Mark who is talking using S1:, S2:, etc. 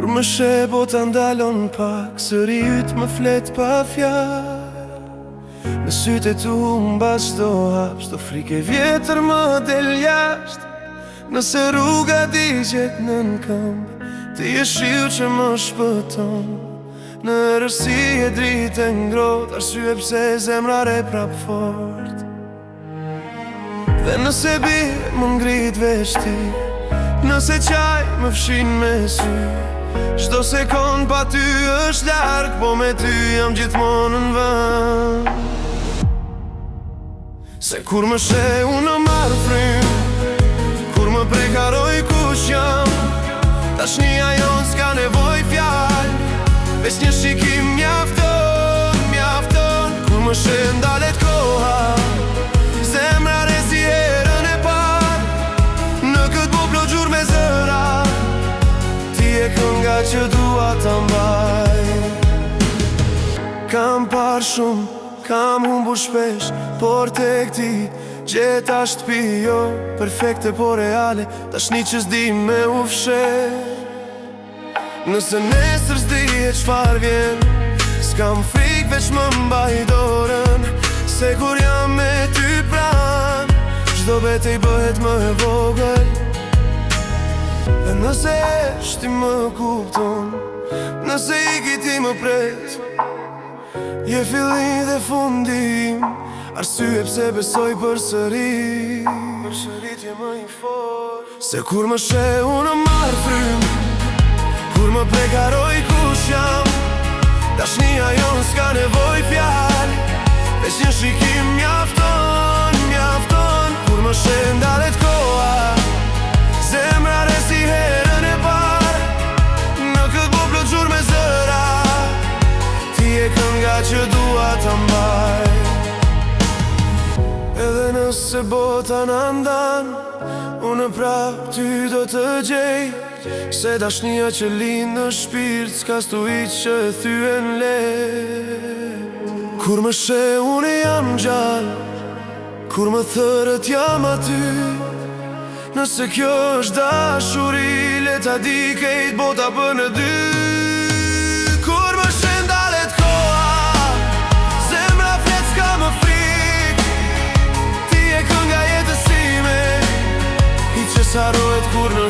S1: Kur më she bota ndalon pak, sëri yt më flet pa fjall. Në sytë e tu mbas çdo hap, çdo frikë e vjetër më del jasht. Nëse rruga digjet nën këmbë, ti je shiu që më shpëton. Në rësi e dritë e ngrot, arsye pse zemra re prap fort. Dhe nëse bie më ngrit veç ti, nëse qaj më fshin me sy, çdo sekond pa ty është larg, po me ty jam gjithmonë në vend. Se kur më she unë marr frym, kur më prekaroj kush jam, tashnia jon s'ka nevoj fjall, veç një shikim mjafton, mjafton. Kur më she ndalet koha, zemra re si herën e par, në këtë boplo gjur me zëra, ti e kënga që dua ta mbaj. Kam par shumë, kam humbur shpesh, por tek ti gjeta shtëpi jo perfekte po reale, tashni që s'di me u fshet. Nëse nesër s'di e çfar vjen, s'kam frik veç më mbaj dorën, se kur jam me ty pran, çdo betej bëhet më e vogël. Dhe nëse ti më kupton, nëse iki ti më pret, je fillim dhe fundim, arsye pse besoj përsëri, përsëritje më i fort. Se kur më she unë marr frym, kur më prekaroj kush jam, tashnia jon s'ka nevoj fjall, veç një shikim mjafton, mjafton. Kur më she ndalet koha, zemra re si herën e par, në këtë boplo gjur me zëra, ti e kënga që dua ta mbaj. Edhe nëse bota në ndan, unë prap ty do të gjej, se dashnia që lind në shpirt s'ka stuit që e thyen le. Kur më she unë jam gjall, kur më thërët jam aty, nëse kjo është dashuri, le ta di kejt bota për në dy. Kur më she ndalet koha, zemra flet s'ka më frik, ti e kënga jetës time, i që sarohet kur në